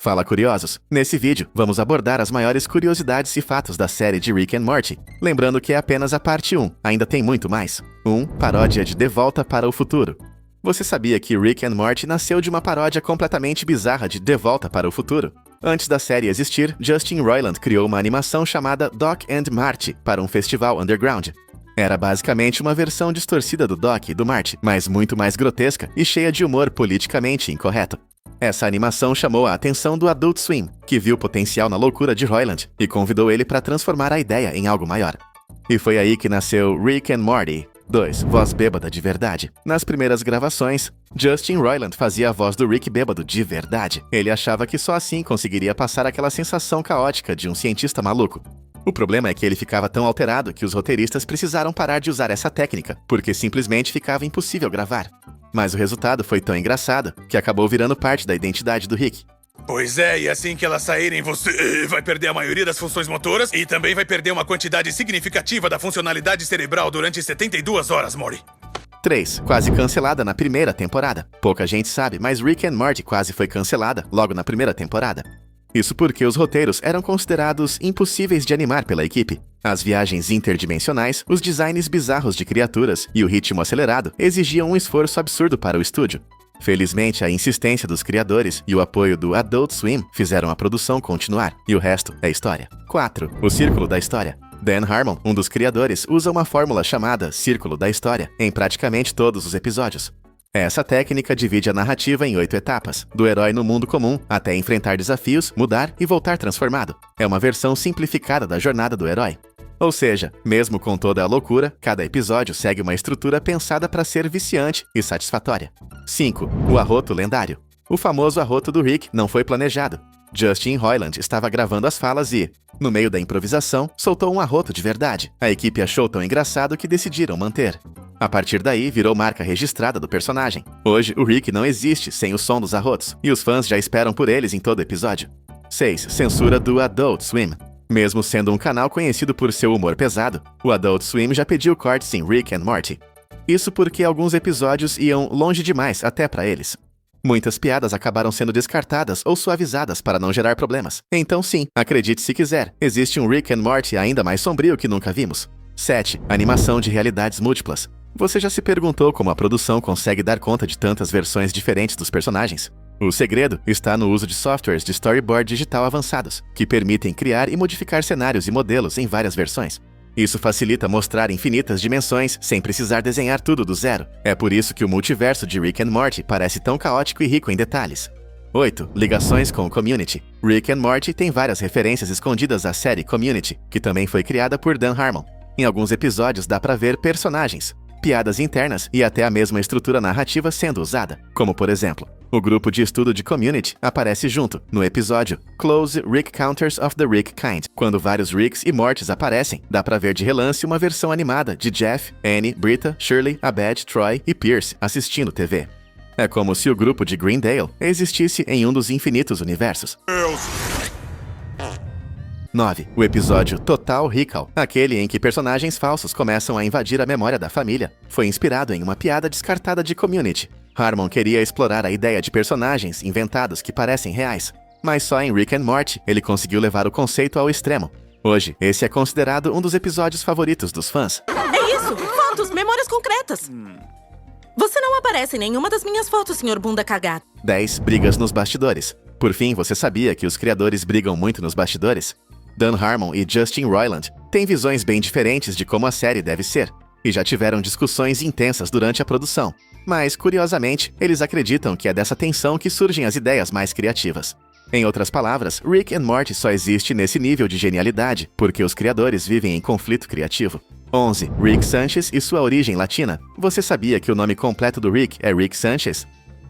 Fala curiosos! Nesse vídeo, vamos abordar as maiores curiosidades e fatos da série de Rick and Morty. Lembrando que é apenas a parte 1, ainda tem muito mais. 1. Paródia de De Volta para o Futuro. Você sabia que Rick and Morty nasceu de uma paródia completamente bizarra de De Volta para o Futuro? Antes da série existir, Justin Roiland criou uma animação chamada Doc and Marty para um festival underground. Era basicamente uma versão distorcida do Doc e do Marty, mas muito mais grotesca e cheia de humor politicamente incorreto. Essa animação chamou a atenção do Adult Swim, que viu potencial na loucura de Roiland e convidou ele para transformar a ideia em algo maior. E foi aí que nasceu Rick and Morty. 2. Voz bêbada de verdade. Nas primeiras gravações, Justin Roiland fazia a voz do Rick bêbado de verdade. Ele achava que só assim conseguiria passar aquela sensação caótica de um cientista maluco. O problema é que ele ficava tão alterado que os roteiristas precisaram parar de usar essa técnica, porque simplesmente ficava impossível gravar. Mas o resultado foi tão engraçado que acabou virando parte da identidade do Rick. Pois é, e assim que elas saírem, você vai perder a maioria das funções motoras e também vai perder uma quantidade significativa da funcionalidade cerebral durante 72 horas, Morty. 3. Quase cancelada na primeira temporada. Pouca gente sabe, mas Rick and Morty quase foi cancelada logo na primeira temporada. Isso porque os roteiros eram considerados impossíveis de animar pela equipe. As viagens interdimensionais, os designs bizarros de criaturas e o ritmo acelerado exigiam um esforço absurdo para o estúdio. Felizmente, a insistência dos criadores e o apoio do Adult Swim fizeram a produção continuar, e o resto é história. 4. O Círculo da História. Dan Harmon, um dos criadores, usa uma fórmula chamada Círculo da História em praticamente todos os episódios. Essa técnica divide a narrativa em 8 etapas, do herói no mundo comum até enfrentar desafios, mudar e voltar transformado. É uma versão simplificada da jornada do herói. Ou seja, mesmo com toda a loucura, cada episódio segue uma estrutura pensada para ser viciante e satisfatória. 5. O arroto lendário. O famoso arroto do Rick não foi planejado. Justin Roiland estava gravando as falas e, no meio da improvisação, soltou um arroto de verdade. A equipe achou tão engraçado que decidiram manter. A partir daí, virou marca registrada do personagem. Hoje, o Rick não existe sem o som dos arrotos, e os fãs já esperam por eles em todo episódio. 6. Censura do Adult Swim. Mesmo sendo um canal conhecido por seu humor pesado, o Adult Swim já pediu cortes em Rick and Morty. Isso porque alguns episódios iam longe demais até para eles. Muitas piadas acabaram sendo descartadas ou suavizadas para não gerar problemas. Então sim, acredite se quiser, existe um Rick and Morty ainda mais sombrio que nunca vimos. 7. Animação de realidades múltiplas. Você já se perguntou como a produção consegue dar conta de tantas versões diferentes dos personagens? O segredo está no uso de softwares de storyboard digital avançados, que permitem criar e modificar cenários e modelos em várias versões. Isso facilita mostrar infinitas dimensões sem precisar desenhar tudo do zero. É por isso que o multiverso de Rick and Morty parece tão caótico e rico em detalhes. 8. Ligações com Community. Rick and Morty tem várias referências escondidas à série Community, que também foi criada por Dan Harmon. Em alguns episódios dá pra ver personagens, piadas internas e até a mesma estrutura narrativa sendo usada. Como por exemplo, o grupo de estudo de Community aparece junto, no episódio Close Rick Counters of the Rick Kind. Quando vários Ricks e Mortys aparecem, dá pra ver de relance uma versão animada de Jeff, Annie, Britta, Shirley, Abed, Troy e Pierce assistindo TV. É como se o grupo de Greendale existisse em um dos infinitos universos. 9. O episódio Total Recall, aquele em que personagens falsos começam a invadir a memória da família, foi inspirado em uma piada descartada de Community. Harmon queria explorar a ideia de personagens inventados que parecem reais, mas só em Rick and Morty ele conseguiu levar o conceito ao extremo. Hoje, esse é considerado um dos episódios favoritos dos fãs. É isso! Fotos, memórias concretas! Você não aparece em nenhuma das minhas fotos, senhor bunda cagado. 10. Brigas nos bastidores. Por fim, você sabia que os criadores brigam muito nos bastidores? Dan Harmon e Justin Roiland têm visões bem diferentes de como a série deve ser, e já tiveram discussões intensas durante a produção. Mas, curiosamente, eles acreditam que é dessa tensão que surgem as ideias mais criativas. Em outras palavras, Rick and Morty só existe nesse nível de genialidade porque os criadores vivem em conflito criativo. 11. Rick Sanchez e sua origem latina. Você sabia que o nome completo do Rick é Rick Sanchez?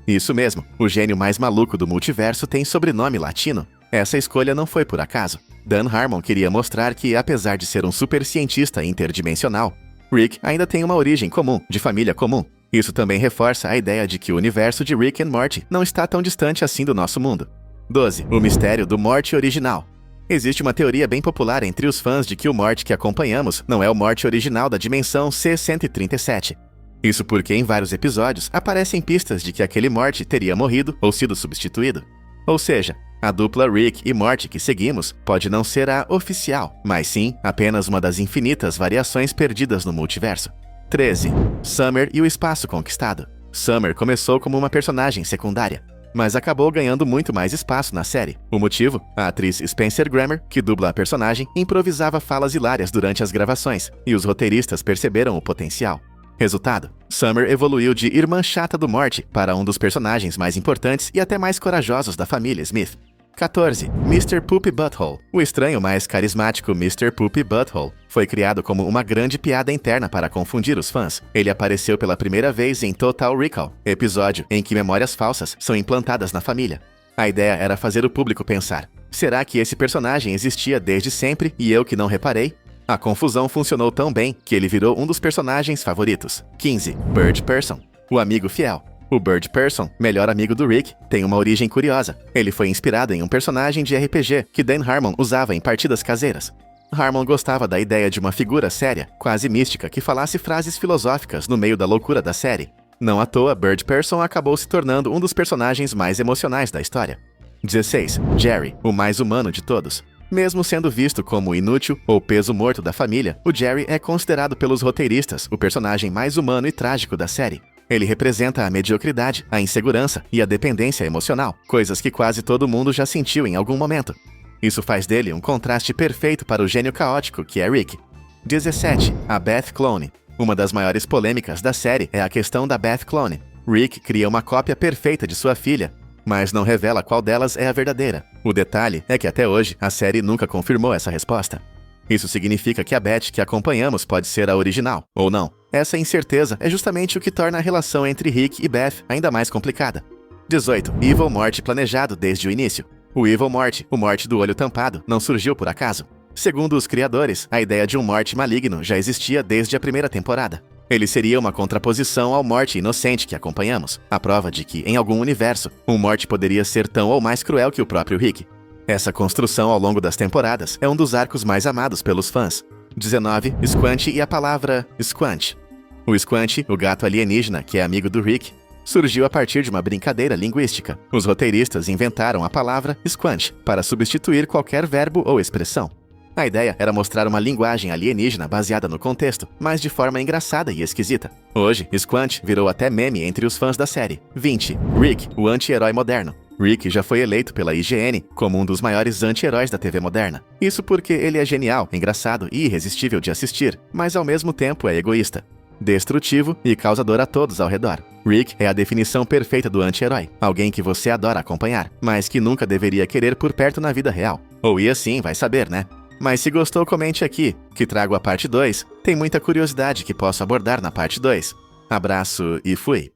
Isso mesmo, o gênio mais maluco do multiverso tem sobrenome latino. Essa escolha não foi por acaso. Dan Harmon queria mostrar que, apesar de ser um super cientista interdimensional, Rick ainda tem uma origem comum, de família comum. Isso também reforça a ideia de que o universo de Rick and Morty não está tão distante assim do nosso mundo. 12. O mistério do Morty original. Existe uma teoria bem popular entre os fãs de que o Morty que acompanhamos não é o Morty original da dimensão C-137. Isso porque em vários episódios aparecem pistas de que aquele Morty teria morrido ou sido substituído. Ou seja, A dupla Rick e Morty que seguimos pode não ser a oficial, mas sim apenas uma das infinitas variações perdidas no multiverso. 13. Summer e o espaço conquistado. Summer começou como uma personagem secundária, mas acabou ganhando muito mais espaço na série. O motivo? A atriz Spencer Grammer, que dubla a personagem, improvisava falas hilárias durante as gravações, e os roteiristas perceberam o potencial. Resultado: Summer evoluiu de irmã chata do Morty para um dos personagens mais importantes e até mais corajosos da família Smith. 14. Mr. Poopy Butthole. O estranho mais carismático Mr. Poopy Butthole foi criado como uma grande piada interna para confundir os fãs. Ele apareceu pela primeira vez em Total Recall, episódio em que memórias falsas são implantadas na família. A ideia era fazer o público pensar: será que esse personagem existia desde sempre e eu que não reparei? A confusão funcionou tão bem que ele virou um dos personagens favoritos. 15. Bird Person. O amigo fiel. O Bird Person, melhor amigo do Rick, tem uma origem curiosa. Ele foi inspirado em um personagem de RPG que Dan Harmon usava em partidas caseiras. Harmon gostava da ideia de uma figura séria, quase mística, que falasse frases filosóficas no meio da loucura da série. Não à toa, Bird Person acabou se tornando um dos personagens mais emocionais da história. 16. Jerry, o mais humano de todos. Mesmo sendo visto como inútil ou peso morto da família, o Jerry é considerado pelos roteiristas o personagem mais humano e trágico da série. Ele representa a mediocridade, a insegurança e a dependência emocional, coisas que quase todo mundo já sentiu em algum momento. Isso faz dele um contraste perfeito para o gênio caótico que é Rick. 17. A Beth Clone. Uma das maiores polêmicas da série é a questão da Beth Clone. Rick cria uma cópia perfeita de sua filha, mas não revela qual delas é a verdadeira. O detalhe é que até hoje a série nunca confirmou essa resposta. Isso significa que a Beth que acompanhamos pode ser a original, ou não. Essa incerteza é justamente o que torna a relação entre Rick e Beth ainda mais complicada. 18. Evil Morty planejado desde o início. O Evil Morty, o Morty do olho tampado, não surgiu por acaso. Segundo os criadores, a ideia de um Morty maligno já existia desde a primeira temporada. Ele seria uma contraposição ao Morty inocente que acompanhamos, a prova de que, em algum universo, um Morty poderia ser tão ou mais cruel que o próprio Rick. Essa construção ao longo das temporadas é um dos arcos mais amados pelos fãs. 19. Squanch e a palavra Squanch. O Squanch, o gato alienígena que é amigo do Rick, surgiu a partir de uma brincadeira linguística. Os roteiristas inventaram a palavra Squanch para substituir qualquer verbo ou expressão. A ideia era mostrar uma linguagem alienígena baseada no contexto, mas de forma engraçada e esquisita. Hoje, Squanch virou até meme entre os fãs da série. 20. Rick, o anti-herói moderno. Rick já foi eleito pela IGN como um dos maiores anti-heróis da TV moderna. Isso porque ele é genial, engraçado e irresistível de assistir, mas ao mesmo tempo é egoísta, destrutivo e causador a todos ao redor. Rick é a definição perfeita do anti-herói, alguém que você adora acompanhar, mas que nunca deveria querer por perto na vida real. Ou ia sim, vai saber, né? Mas se gostou, comente aqui, que trago a parte 2. Tem muita curiosidade que posso abordar na parte 2. Abraço e fui!